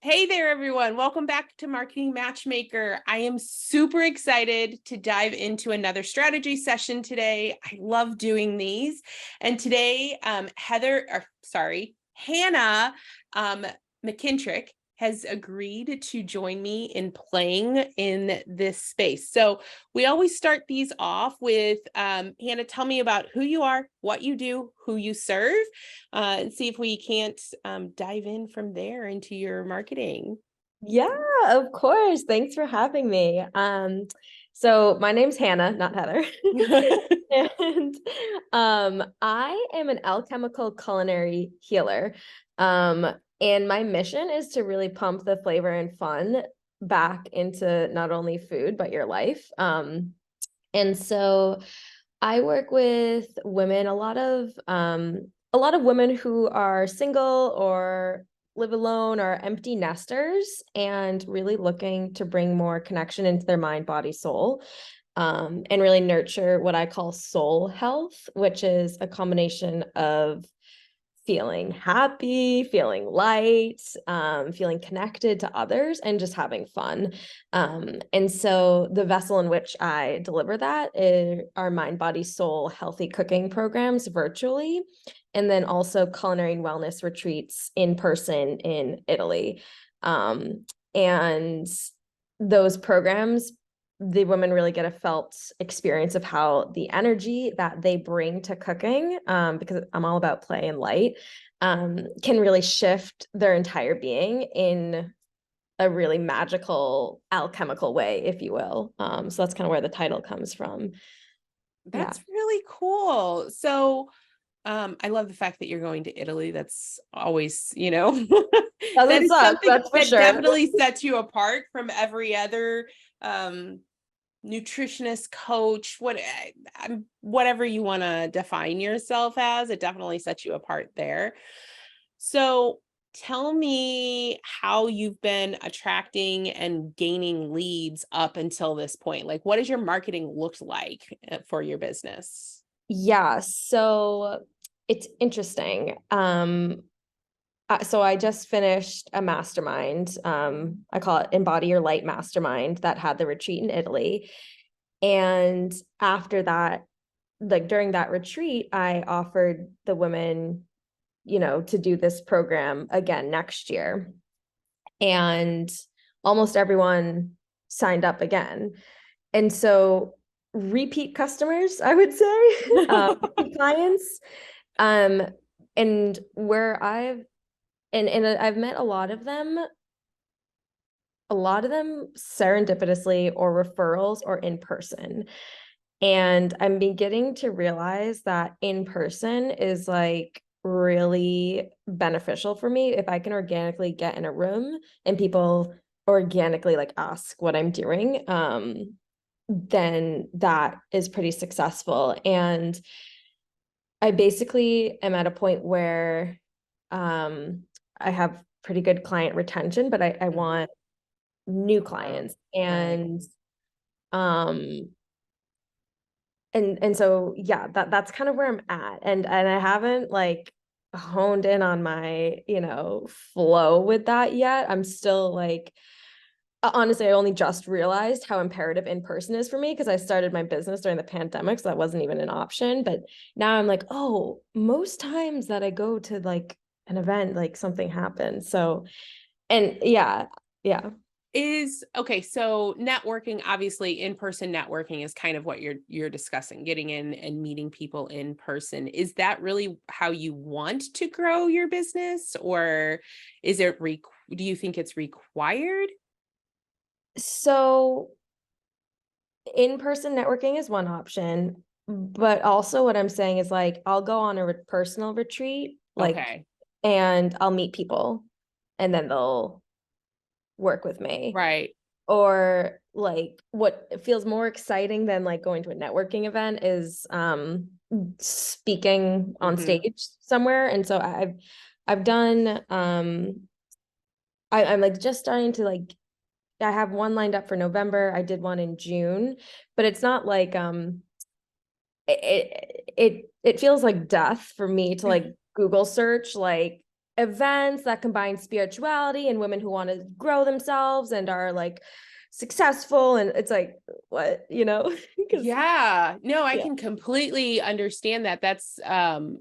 Hey there, everyone. Welcome back to Marketing Matchmaker. I am super excited to dive into another strategy session today. I love doing these. And today, Hannah McKintrick has agreed to join me in playing in this space. So we always start these off with, Hannah, tell me about who you are, what you do, who you serve, and see if we can't dive in from there into your marketing. Yeah, of course. Thanks for having me. So my name's Hannah, not Heather. And I am an alchemical culinary healer. And my mission is to really pump the flavor and fun back into not only food, but your life. And so I work with women, a lot of women who are single or live alone or empty nesters and really looking to bring more connection into their mind, body, soul, and really nurture what I call soul health, which is a combination of feeling happy, feeling light, feeling connected to others, and just having fun. And so the vessel in which I deliver that is our Mind, Body, Soul healthy cooking programs virtually, and then also culinary and wellness retreats in person in Italy. And those programs, the women really get a felt experience of how the energy that they bring to cooking, because I'm all about play and light, can really shift their entire being in a really magical, alchemical way, if you will. So that's kind of where the title comes from. Yeah. That's really cool. So I love the fact that you're going to Italy. That's always, that Doesn't is suck, something that's for that sure. definitely sets you apart from every other nutritionist, coach, whatever you want to define yourself as. It definitely sets you apart there. So tell me how you've been attracting and gaining leads up until this point. Like, what does your marketing look like for your business? Yeah, so it's interesting. So I just finished a mastermind. I call it Embody Your Light Mastermind that had the retreat in Italy. And after that, like during that retreat, I offered the women, to do this program again next year. And almost everyone signed up again. And so repeat customers, I would say, clients. Um, and where and I've met a lot of them serendipitously or referrals or in person. And I'm beginning to realize that in person is like really beneficial for me if I can organically get in a room and people organically like ask what I'm doing. Then that is pretty successful. And I basically am at a point where I have pretty good client retention, but I want new clients. And um so yeah, that's kind of where I'm at. And I haven't like honed in on my, flow with that yet. I'm still like, honestly, I only just realized how imperative in person is for me because I started my business during the pandemic, so that wasn't even an option. But now I'm like, oh, most times that I go to like an event, like something happens. So, and yeah, yeah. Okay, so networking, obviously in-person networking is kind of what you're discussing, getting in and meeting people in person. Is that really how you want to grow your business, or do you think it's required? So in-person networking is one option, but also what I'm saying is like I'll go on a personal retreat, like, Okay. and I'll meet people and then they'll work with me. Right. Or like what feels more exciting than like going to a networking event is speaking on Hmm. stage somewhere. And so I've done I'm like just starting to like I have one lined up for November. I did one in June, but it's not like it feels like death for me to like Google search like events that combine spirituality and women who want to grow themselves and are like successful. And it's like, what, because Yeah, no, I yeah. can completely understand that. That's having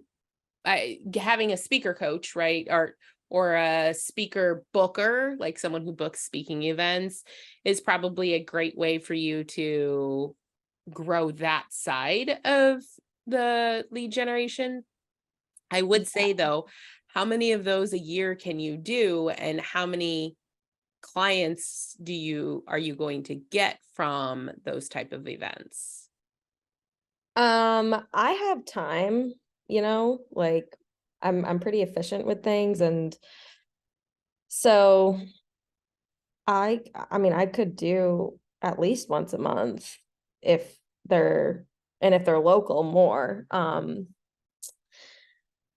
a speaker coach, right? Or a speaker booker, like someone who books speaking events, is probably a great way for you to grow that side of the lead generation. I would say though, how many of those a year can you do, and how many clients are you going to get from those type of events? I have time, like I'm pretty efficient with things. And so I mean, I could do at least once a month if they're if they're local more.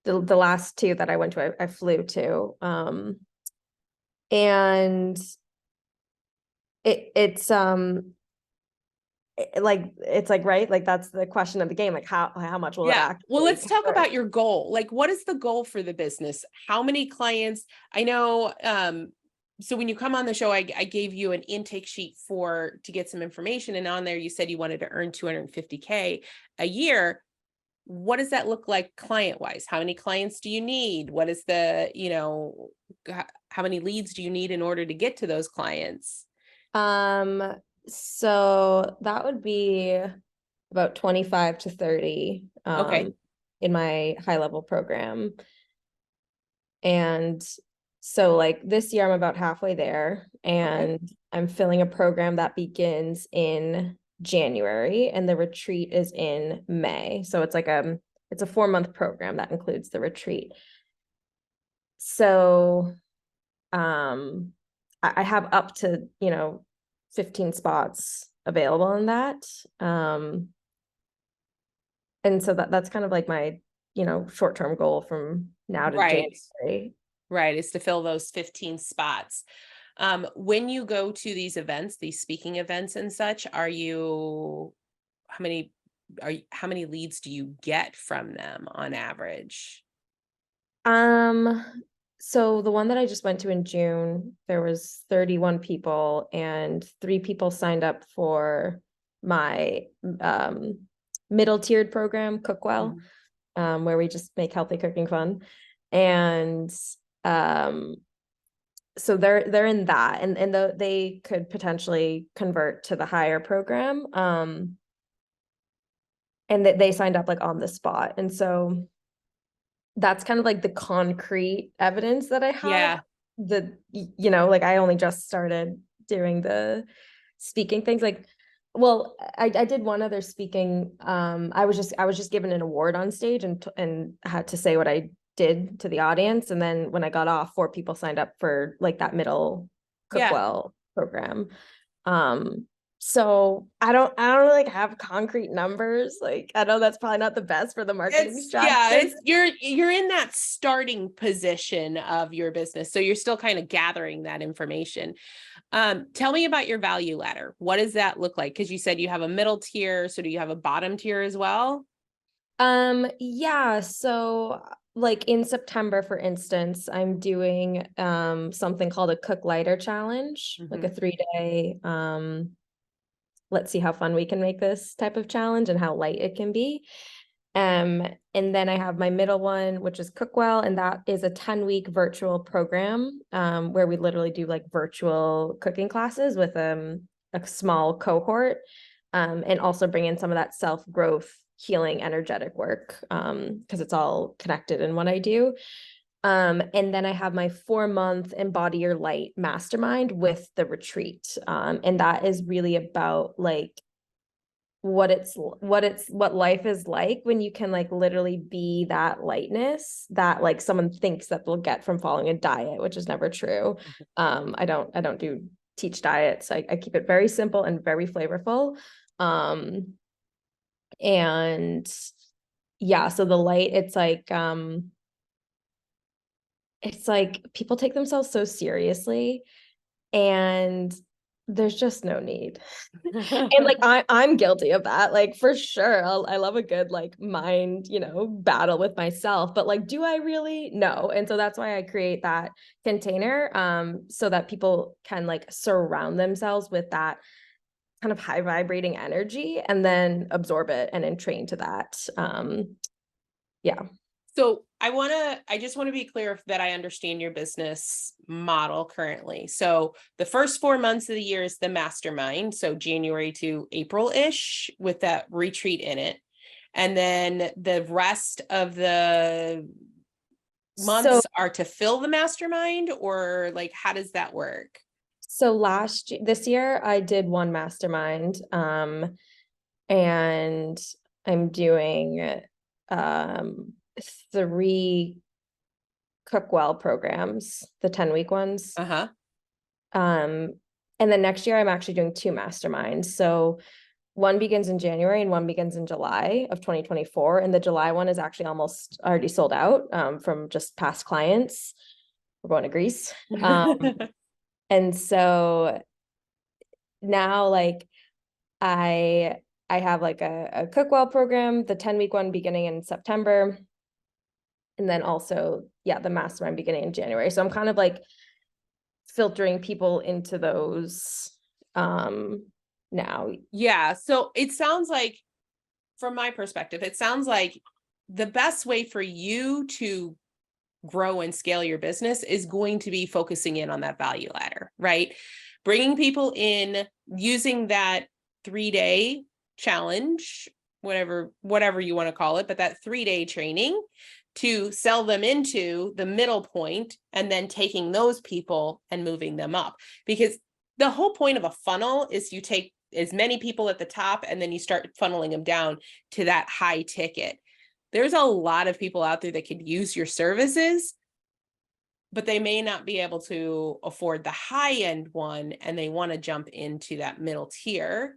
The last two that I went to, I flew to. And it's it's like, right, like that's the question of the game, like how much will it Yeah. Well, actually let's talk convert? about your goal. Like, what is the goal for the business? How many clients? I know, so when you come on the show, I gave you an intake sheet to get some information. And on there, you said you wanted to earn 250K a year. What does that look like client wise? How many clients do you need? What is how many leads do you need in order to get to those clients? Um, so that would be about 25 to 30 Okay. in my high level program. And so like this year I'm about halfway there, Okay. and I'm filling a program that begins in January and the retreat is in May. So it's like it's a 4-month program that includes the retreat. So I have up to 15 spots available in that. And so that's kind of like my short-term goal from now to Right. January. Right. Is to fill those 15 spots. When you go to these events, these speaking events and such, how many how many leads do you get from them on average? Um, so the one that I just went to in June, there was 31 people and 3 people signed up for my middle tiered program, Cookwell, Mhm. where we just make healthy cooking fun. And um so they're in that, and they could potentially convert to the higher program. And that they signed up like on the spot. And so that's kind of like the concrete evidence that I have. Yeah. Like I only just started doing the speaking things. Like, well, I did one other speaking. I was just given an award on stage and had to say what I did to the audience. And then when I got off, 4 people signed up for like that middle Yeah. Cookwell program. Um, so I don't really like have concrete numbers. Like I know that's probably not the best for the marketing strategist. It's you're in that starting position of your business. So you're still kind of gathering that information. Tell me about your value ladder. What does that look like? Because you said you have a middle tier. So do you have a bottom tier as well? Yeah, so like in September, for instance, I'm doing something called a Cook Lighter challenge, like a Mhm. 3-day let's see how fun we can make this type of challenge and how light it can be. And then I have my middle one, which is Cookwell, and that is a 10-week virtual program where we literally do like virtual cooking classes with a small cohort, and also bring in some of that self-growth, healing, energetic work because it's all connected in what I do. And then I have my 4-month Embody Your Light mastermind with the retreat. And that is really about like what life is like when you can like literally be that lightness that like someone thinks that they'll get from following a diet, which is never true. I don't do teach diets. I keep it very simple and very flavorful. And yeah, so the light, it's like people take themselves so seriously, and there's just no need. And like I'm guilty of that, like for sure. I love a good like mind, battle with myself, but like, do I really? No. And so that's why I create that container, so that people can like surround themselves with that kind of high vibrating energy and then absorb it and then train to that. Yeah. So I just want to be clear that I understand your business model currently. So the first 4 months of the year is the mastermind. So January to April-ish with that retreat in it. And then the rest of the So months are to fill the mastermind, or like, how does that work? this year I did one mastermind, and I'm doing um 3 cook well programs, the 10-week ones. Uh-huh. Um, and then next year I'm actually doing 2 masterminds. So one begins in January and one begins in July of 2024. And the July one is actually almost already sold out, from just past clients. We're going to Greece. And so now like I I have like a cookwell program, the 10-week one beginning in September. And then also, yeah, the mastermind beginning in January. So I'm kind of like filtering people into those now. Yeah. So it sounds like, from my perspective, it sounds like the best way for you to grow and scale your business is going to be focusing in on that value ladder, right? Bringing people in, using that 3-day challenge, whatever you want to call it, but that 3-day training to sell them into the middle point, and then taking those people and moving them up. Because the whole point of a funnel is you take as many people at the top and then you start funneling them down to that high ticket. There's a lot of people out there that could use your services, but they may not be able to afford the high end one, and they want to jump into that middle tier.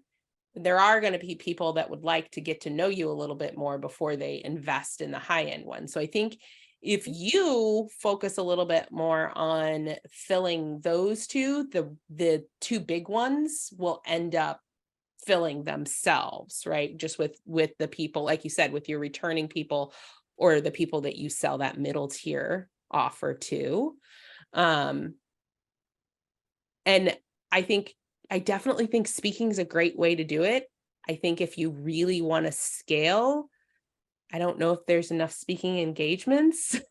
There are going to be people that would like to get to know you a little bit more before they invest in the high end one. So I think if you focus a little bit more on filling those two, the 2 big ones will end up filling themselves, right? Just with the people, like you said, with your returning people, or the people that you sell that middle tier offer to. And I definitely think speaking is a great way to do it. I think if you really want to scale, I don't know if there's enough speaking engagements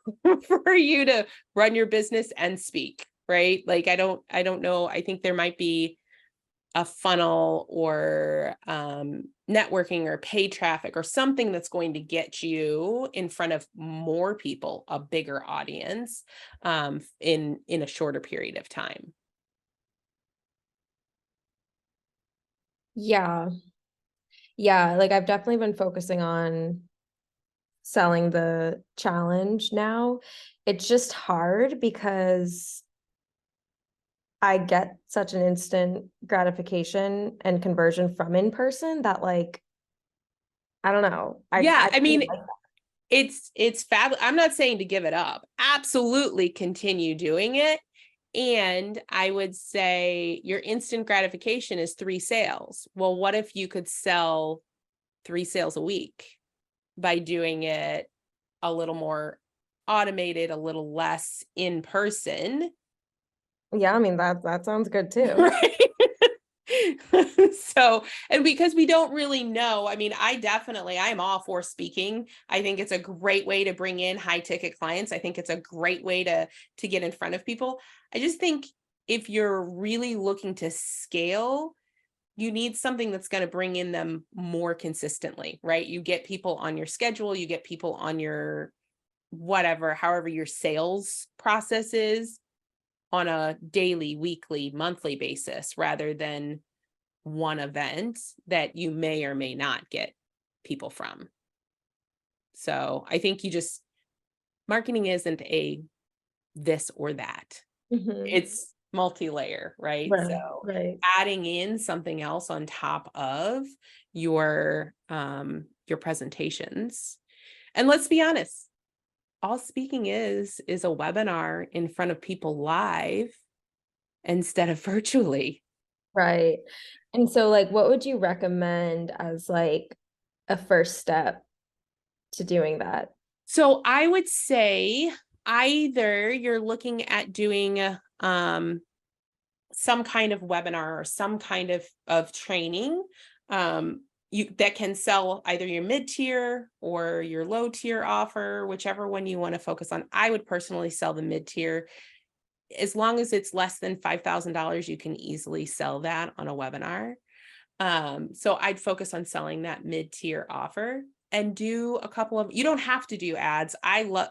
for you to run your business and speak, right? Like I don't know. I think there might be a funnel or networking or paid traffic or something that's going to get you in front of more people, a bigger audience, in a shorter period of time. Yeah. Yeah, like I've definitely been focusing on selling the challenge now. It's just hard because I get such an instant gratification and conversion from in person that like I don't know. Yeah, I I really mean, like it's fab. I'm not saying to give it up. Absolutely continue doing it. And I would say your instant gratification is 3 sales. Well, what if you could sell 3 sales a week by doing it a little more automated, a little less in person? Yeah, I mean that sounds good too. Right. So, and because we don't really know, I mean, I'm all for speaking. I think it's a great way to bring in high ticket clients. I think it's a great way to get in front of people. I just think if you're really looking to scale, you need something that's going to bring in them more consistently, right? You get people on your schedule, you get people on your whatever, however your sales process is, on a daily, weekly, monthly basis, rather than one event that you may or may not get people from. So I think marketing isn't a this or that. Mhm. It's multi-layer, right? Right, So right. adding in something else on top of your presentations. And let's be honest, all speaking is a webinar in front of people live instead of virtually. Right. And so like what would you recommend as like a first step to doing that? So I would say either you're looking at doing some kind of webinar or some kind of training you that can sell either your mid-tier or your low tier offer, whichever one you want to focus on. I would personally sell the mid-tier. As long as it's less than $5,000, you can easily sell that on a webinar. So I'd focus on selling that mid-tier offer and do a couple of, you don't have to do ads. I love,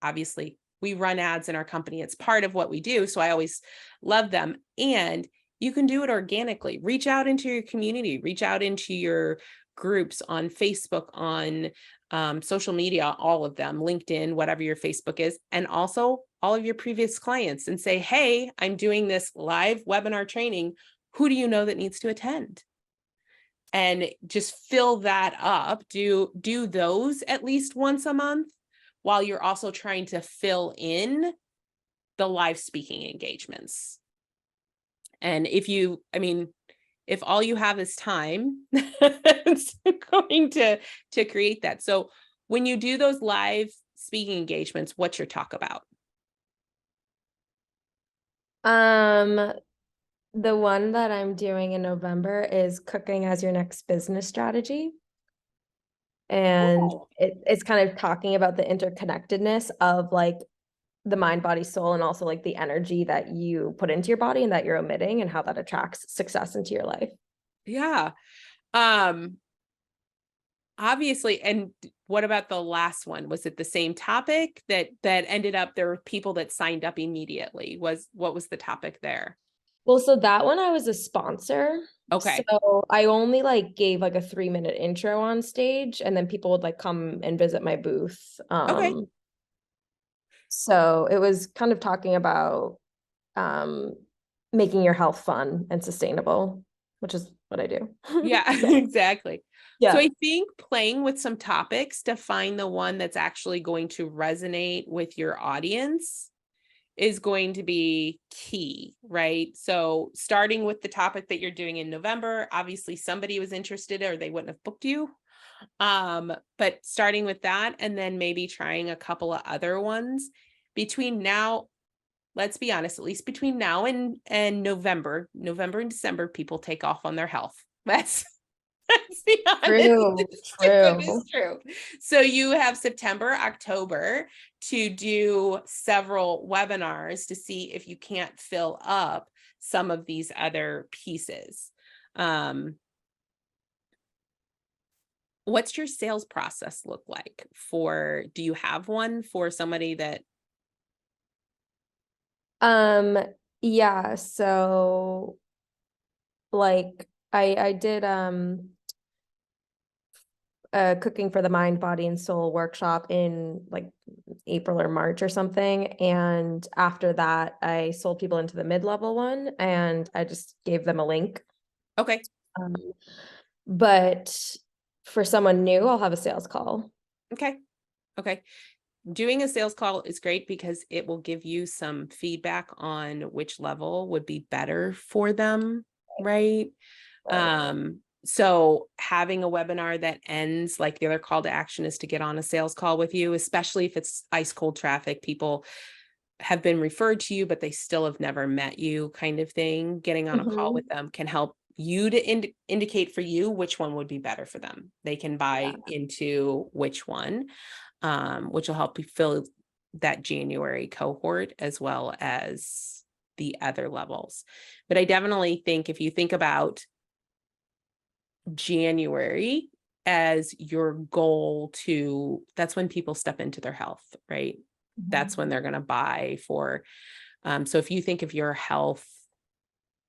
obviously, we run ads in our company. It's part of what we do. So I always love them. And you can do it organically. Reach out into your community, reach out into your groups on Facebook, on social media, all of them, LinkedIn, whatever your Facebook is, and also all of your previous clients and say, hey, I'm doing this live webinar training. Who do you know that needs to attend? And just fill that up. Do those at least once a month while you're also trying to fill in the live speaking engagements. And if all you have is time, it's going to create that. So when you do those live speaking engagements, what's your talk about? Um, the one that I'm doing in November is cooking as your next business strategy. And Oh, it's kind of talking about the interconnectedness of like the mind, body, soul, and also like the energy that you put into your body and that you're omitting and how that attracts success into your life. yeah. Um, Obviously. And what about the last one? Was it the same topic that ended up, there were people that signed up immediately? What was the topic there? Well, so that one I was a sponsor. Okay. So I only like gave like a 3-minute intro on stage and then people would like come and visit my booth. Okay. So it was kind of talking about um making your health fun and sustainable, which is what I do. Yeah, So exactly. So yeah. I think playing with some topics to find the one that's actually going to resonate with your audience is going to be key, right? So starting with the topic that you're doing in November, obviously somebody was interested or they wouldn't have booked you. But starting with that and then maybe trying a couple of other ones between now, let's be honest, at least between now and November and December, people take off on their health. That's the honest True, to goodness true. truth. So you have September, October to do several webinars to see if you can't fill up some of these other pieces. Um, what's your sales process look like do you have one for somebody that, Um, yeah, so like I did a cooking for the mind, body, and soul workshop in like April or March or something. And after that, I sold people into the mid-level one and I just gave them a link. okay, Um, but for someone new, I'll have a sales call. okay, okay. Doing a sales call is great because it will give you some feedback on which level would be better for them, right? Right. So having a webinar that ends, like the other call to action is to get on a sales call with you, especially if it's ice cold traffic, people have been referred to you, but they still have never met you, kind of thing. Getting on a call with Mhm. them can help you to indicate for you which one would be better for them. They can buy Yeah. into which one, which will help you fill that January cohort as well as the other levels. But I definitely think if you think about January as your goal that's when people step into their health, right? That's Mhm. when they're going to buy for. So if you think of your health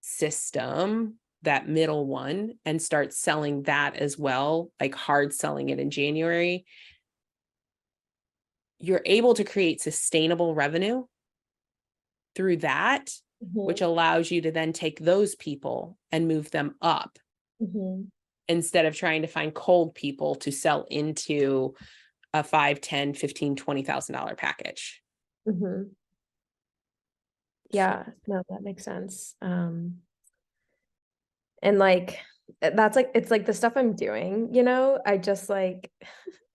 system, that middle one, and start selling that as well, like hard selling it in January, you're able to create sustainable revenue through that, which Mhm. allows you to then take those people and move them up Mhm. instead of trying to find cold people to sell into a 5, 10, 15, $20,000 package. Mhm. Yeah, no, that makes sense. And like that's like it's like the stuff I'm doing, I just like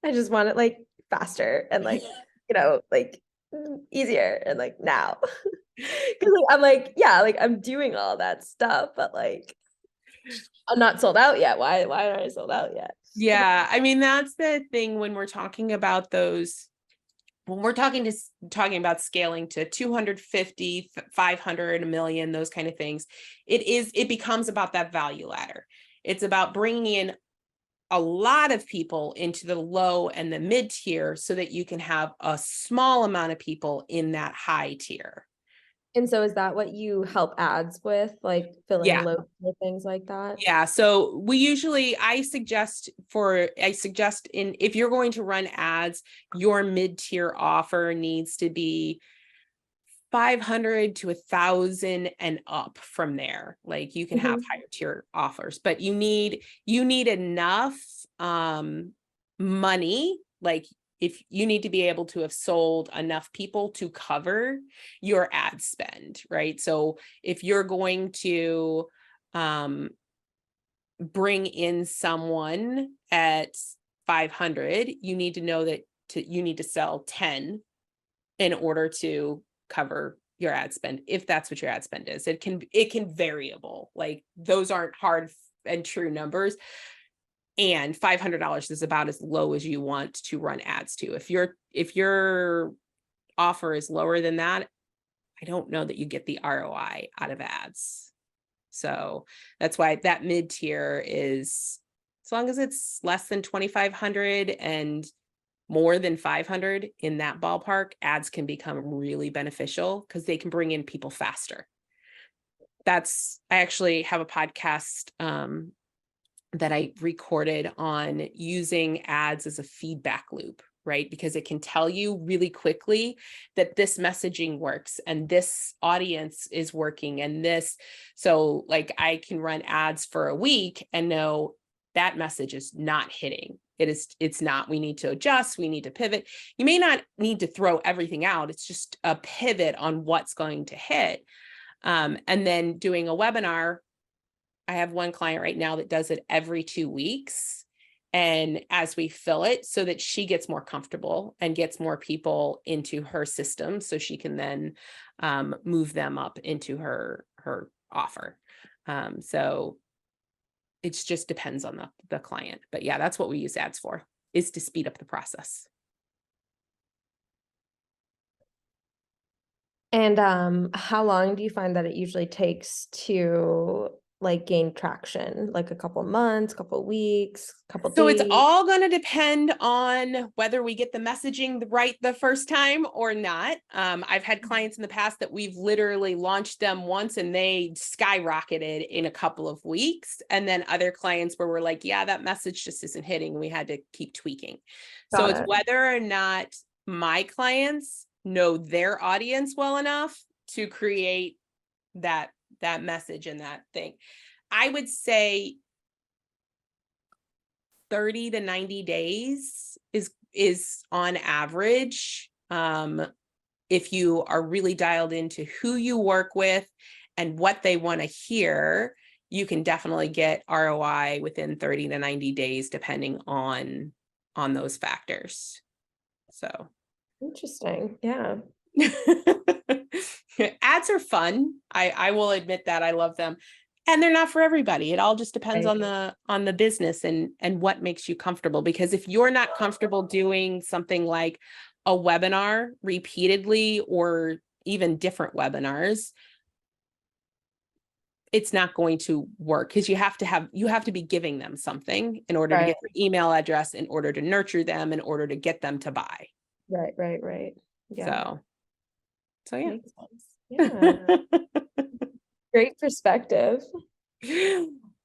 I just want it like faster and like, like easier and like now. Because like, I'm like, yeah, like I'm doing all that stuff, but like I'm not sold out yet. Why aren't I sold out yet? Yeah, I mean, that's the thing when we're talking about those, when we're talking about scaling to 250, 500, a million, those kind of things, it becomes about that value ladder. It's about bringing in a lot of people into the low and the mid tier so that you can have a small amount of people in that high tier. And so is that what you help ads with, like filling Yeah. loads or things like that? Yeah, so we usually I suggest in if you're going to run ads, your mid-tier offer needs to be 500 to 1,000 and up from there. Like you can have Mhm. higher tier offers, but you need enough money, like if you need to be able to have sold enough people to cover your ad spend, right? So if you're going to um bring in someone at 500, you need to know that you need to sell 10 in order to cover your ad spend, if that's what your ad spend is. It can variable, like those aren't hard and true numbers, and $500 is about as low as you want to run ads to. If your offer is lower than that, I don't know that you get the ROI out of ads. So that's why that mid tier is, as long as it's less than 2,500 and more than 500 in that ballpark, ads can become really beneficial because they can bring in people faster. I actually have a podcast that I recorded on using ads as a feedback loop, right? Because it can tell you really quickly that this messaging works and this audience is working and this. So like I can run ads for a week and know that message is not hitting. It's not. We need to adjust, we need to pivot. You may not need to throw everything out. It's just a pivot on what's going to hit. And then doing a webinar, I have one client right now that does it every 2 weeks. And as we fill it, so that she gets more comfortable and gets more people into her system, so she can then move them up into her offer. So it just depends on the client. But yeah, that's what we use ads for, is to speed up the process. And how long do you find that it usually takes to like gain traction? Like a couple months, couple weeks, couple So it's days? all going to depend on whether we get the messaging right the first time or not. I've had clients in the past that we've literally launched them once and they skyrocketed in a couple of weeks. And then other clients where we're like, yeah, that message just isn't hitting. We had to keep tweaking. So Got it's it. whether or not my clients know their audience well enough to create that message and that thing. I would say 30 to 90 days is on average. If you are really dialed into who you work with and what they want to hear, you can definitely get ROI within 30 to 90 days, depending on those factors. So Interesting. Yeah. ads are fun. I will admit that I love them. And they're not for everybody. It all just depends Right. on the business and what makes you comfortable. Because if you're not comfortable doing something like a webinar repeatedly or even different webinars, it's not going to work, because you have to be giving them something in order to Right. get their email address, in order to nurture them, in order to get them to buy. Right. Right. Right. Yeah. So yeah. Makes sense. Yeah. Great perspective.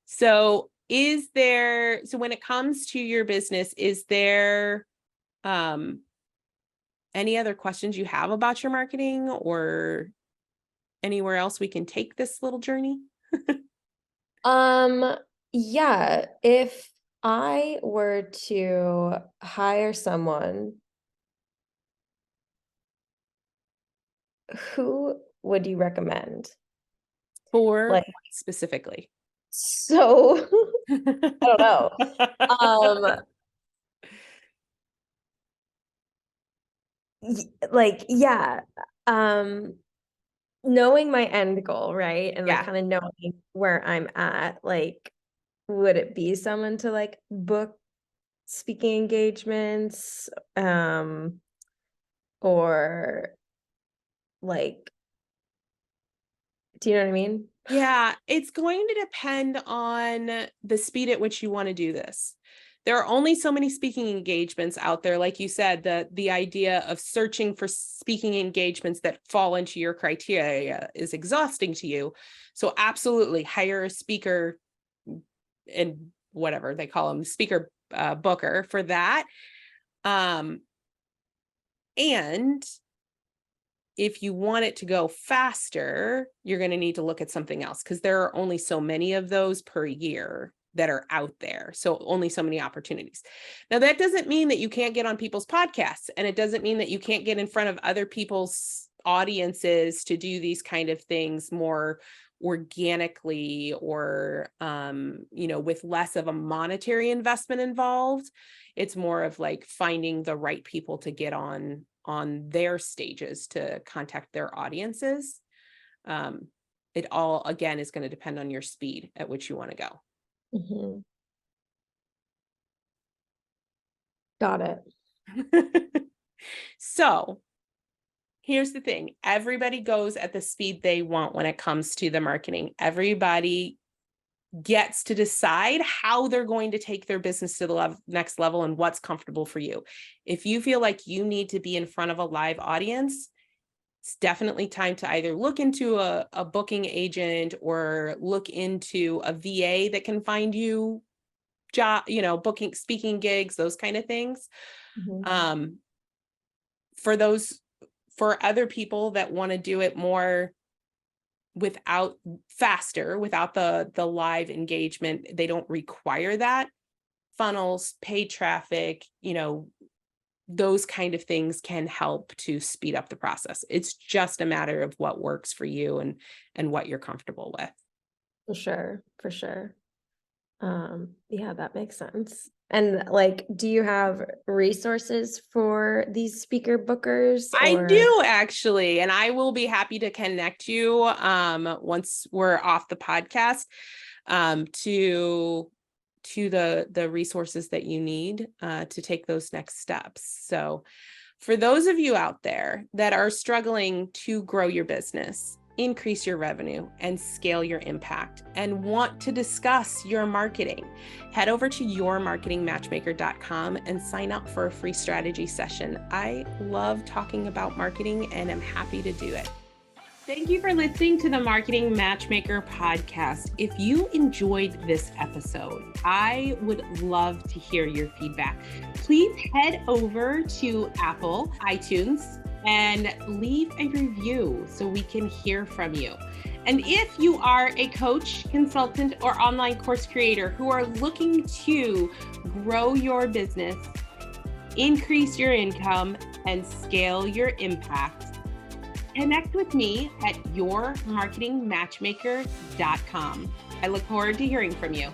So when it comes to your business, is there um any other questions you have about your marketing, or anywhere else we can take this little journey? Um, yeah, if I were to hire someone, who would you recommend? For Like, what specifically? So I don't know. Um, like, yeah. Um, Knowing my end goal, right? And like Yeah. kind of knowing where I'm at, like, would it be someone to like book speaking engagements? Or like, do you know what I mean? Yeah, it's going to depend on the speed at which you want to do this. There are only so many speaking engagements out there. Like you said, the idea of searching for speaking engagements that fall into your criteria is exhausting to you. So absolutely hire a speaker and whatever they call them, speaker booker for that. And if you want it to go faster, you're going to need to look at something else because there are only so many of those per year that are out there. So only so many opportunities. Now, that doesn't mean that you can't get on people's podcasts, and it doesn't mean that you can't get in front of other people's audiences to do these kind of things more organically or with less of a monetary investment involved. It's more of like finding the right people to get on their stages to contact their audiences. It all, again, is going to depend on your speed at which you want to go. Mm-hmm. Got it. So here's the thing. Everybody goes at the speed they want when it comes to the marketing. Everybody gets to decide how they're going to take their business to the next level and what's comfortable for you. If you feel like you need to be in front of a live audience, it's definitely time to either look into a booking agent or look into a VA that can find you job, booking, speaking gigs, those kind of things. Mm-hmm. For other people that want to do it more without the live engagement, they don't require that. Funnels, paid traffic, those kind of things can help to speed up the process. It's just a matter of what works for you and what you're comfortable with. For sure. For sure. Yeah, that makes sense. And like, do you have resources for these speaker bookers I or? do actually, and I will be happy to connect you once we're off the podcast to the resources that you need to take those next steps. So for those of you out there that are struggling to grow your business, increase your revenue, and scale your impact, and want to discuss your marketing, head over to yourmarketingmatchmaker.com and sign up for a free strategy session. I love talking about marketing and I'm happy to do it. Thank you for listening to the Marketing Matchmaker podcast. If you enjoyed this episode, I would love to hear your feedback. Please head over to Apple, iTunes, and leave a review so we can hear from you. And if you are a coach, consultant, or online course creator who are looking to grow your business, increase your income, and scale your impact, connect with me at yourmarketingmatchmaker.com. I look forward to hearing from you.